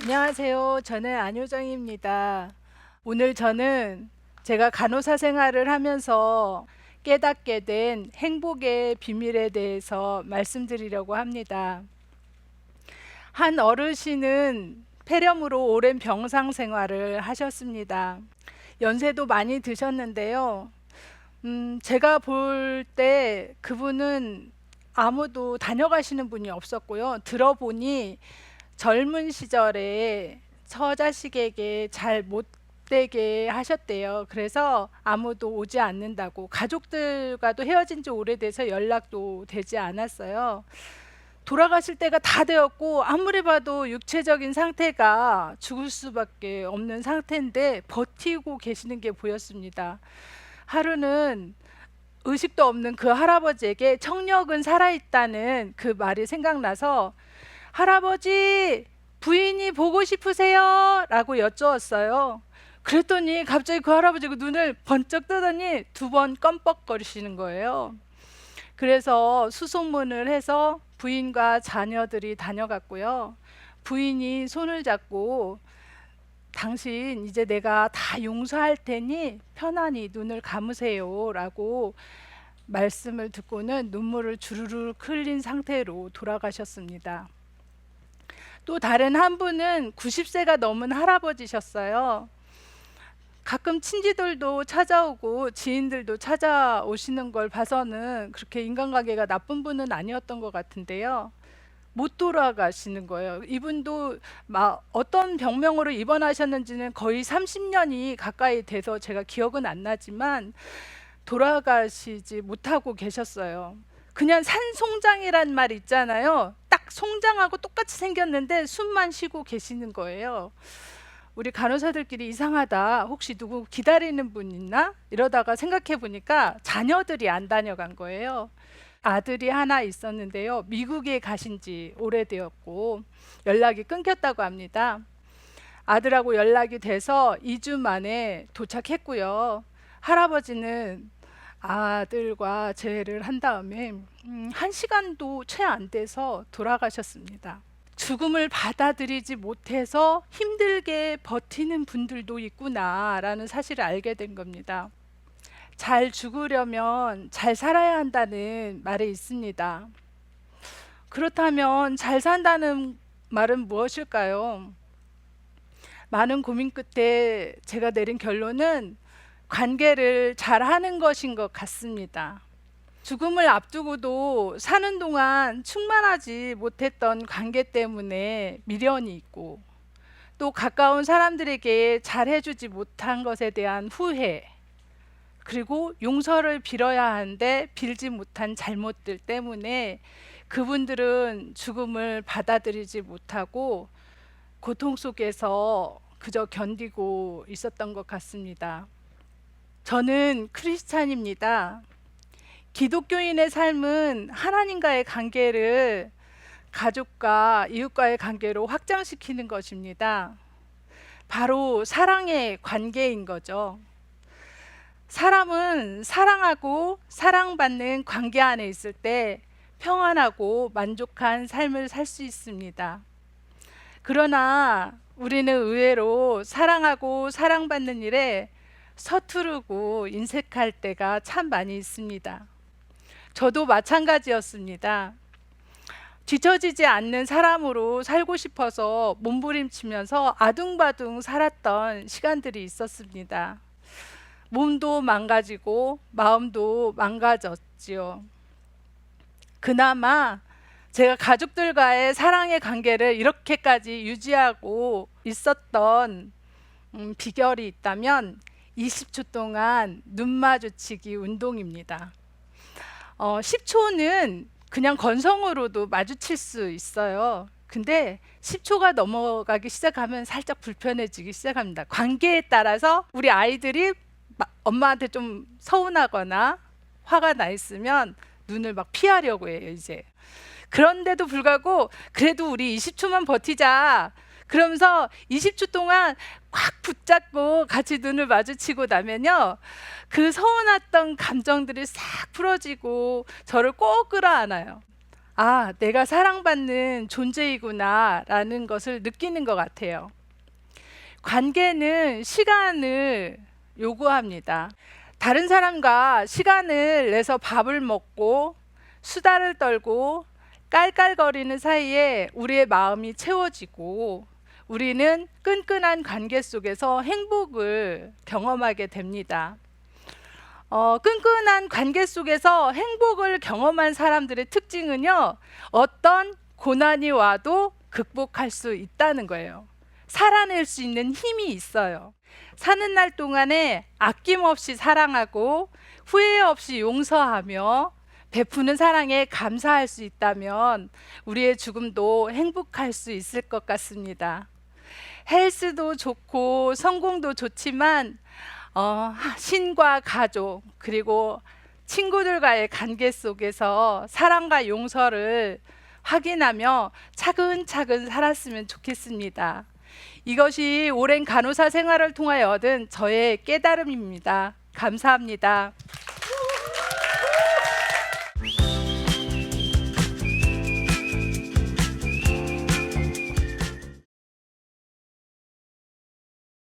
안녕하세요. 저는 안효정입니다. 오늘 저는 제가 간호사 생활을 하면서 깨닫게 된 행복의 비밀에 대해서 말씀드리려고 합니다. 한 어르신은 폐렴으로 오랜 병상 생활을 하셨습니다. 연세도 많이 드셨는데요. 제가 볼 때 그분은 아무도 다녀가시는 분이 없었고요. 들어보니 젊은 시절에 처자식에게 잘 못되게 하셨대요. 그래서 아무도 오지 않는다고, 가족들과도 헤어진 지 오래돼서 연락도 되지 않았어요. 돌아가실 때가 다 되었고 아무리 봐도 육체적인 상태가 죽을 수밖에 없는 상태인데 버티고 계시는 게 보였습니다. 하루는 의식도 없는 그 할아버지에게 청력은 살아있다는 그 말이 생각나서, 할아버지, 부인이 보고 싶으세요? 라고 여쭈었어요. 그랬더니 갑자기 그 할아버지가 눈을 번쩍 뜨더니 두 번 껌뻑거리시는 거예요. 그래서 수소문을 해서 부인과 자녀들이 다녀갔고요. 부인이 손을 잡고, 당신 이제 내가 다 용서할 테니 편안히 눈을 감으세요 라고 말씀을 듣고는 눈물을 주르르 흘린 상태로 돌아가셨습니다. 또 다른 한 분은 90세가 넘은 할아버지셨어요. 가끔 친지들도 찾아오고 지인들도 찾아오시는 걸 봐서는 그렇게 인간관계가 나쁜 분은 아니었던 것 같은데요. 못 돌아가시는 거예요. 이분도 막 어떤 병명으로 입원하셨는지는 거의 30년이 가까이 돼서 제가 기억은 안 나지만 돌아가시지 못하고 계셨어요. 그냥 산송장이란 말 있잖아요. 딱 송장하고 똑같이 생겼는데 숨만 쉬고 계시는 거예요. 우리 간호사들끼리 이상하다, 혹시 누구 기다리는 분 있나? 이러다가 생각해 보니까 자녀들이 안 다녀간 거예요. 아들이 하나 있었는데요. 미국에 가신 지 오래되었고 연락이 끊겼다고 합니다. 아들하고 연락이 돼서 2주 만에 도착했고요. 할아버지는 아들과 재회를 한 다음에 1시간도 채 안 돼서 돌아가셨습니다. 죽음을 받아들이지 못해서 힘들게 버티는 분들도 있구나라는 사실을 알게 된 겁니다. 잘 죽으려면 잘 살아야 한다는 말이 있습니다. 그렇다면 잘 산다는 말은 무엇일까요? 많은 고민 끝에 제가 내린 결론은 관계를 잘 하는 것인 것 같습니다. 죽음을 앞두고도 사는 동안 충만하지 못했던 관계 때문에 미련이 있고, 또 가까운 사람들에게 잘해주지 못한 것에 대한 후회, 그리고 용서를 빌어야 하는데 빌지 못한 잘못들 때문에 그분들은 죽음을 받아들이지 못하고 고통 속에서 그저 견디고 있었던 것 같습니다. 저는 크리스찬입니다. 기독교인의 삶은 하나님과의 관계를 가족과 이웃과의 관계로 확장시키는 것입니다. 바로 사랑의 관계인 거죠. 사람은 사랑하고 사랑받는 관계 안에 있을 때 평안하고 만족한 삶을 살 수 있습니다. 그러나 우리는 의외로 사랑하고 사랑받는 일에 서투르고 인색할 때가 참 많이 있습니다. 저도 마찬가지였습니다. 뒤처지지 않는 사람으로 살고 싶어서 몸부림치면서 아둥바둥 살았던 시간들이 있었습니다. 몸도 망가지고 마음도 망가졌지요. 그나마 제가 가족들과의 사랑의 관계를 이렇게까지 유지하고 있었던 비결이 있다면 20초 동안 눈 마주치기 운동입니다. 10초는 그냥 건성으로도 마주칠 수 있어요. 근데 10초가 넘어가기 시작하면 살짝 불편해지기 시작합니다. 관계에 따라서 우리 아이들이 엄마한테 좀 서운하거나 화가 나 있으면 눈을 막 피하려고 해요, 이제. 그런데도 불구하고 그래도 우리 20초만 버티자, 그러면서 20초 동안 꽉 붙잡고 같이 눈을 마주치고 나면요, 그 서운했던 감정들이 싹 풀어지고 저를 꼭 끌어안아요. 아, 내가 사랑받는 존재이구나라는 것을 느끼는 것 같아요. 관계는 시간을 요구합니다. 다른 사람과 시간을 내서 밥을 먹고 수다를 떨고 깔깔거리는 사이에 우리의 마음이 채워지고 우리는 끈끈한 관계 속에서 행복을 경험하게 됩니다. 끈끈한 관계 속에서 행복을 경험한 사람들의 특징은요, 어떤 고난이 와도 극복할 수 있다는 거예요. 살아낼 수 있는 힘이 있어요. 사는 날 동안에 아낌없이 사랑하고 후회 없이 용서하며 베푸는 사랑에 감사할 수 있다면 우리의 죽음도 행복할 수 있을 것 같습니다. 헬스도 좋고 성공도 좋지만 신과 가족 그리고 친구들과의 관계 속에서 사랑과 용서를 확인하며 차근차근 살았으면 좋겠습니다. 이것이 오랜 간호사 생활을 통하여 얻은 저의 깨달음입니다. 감사합니다.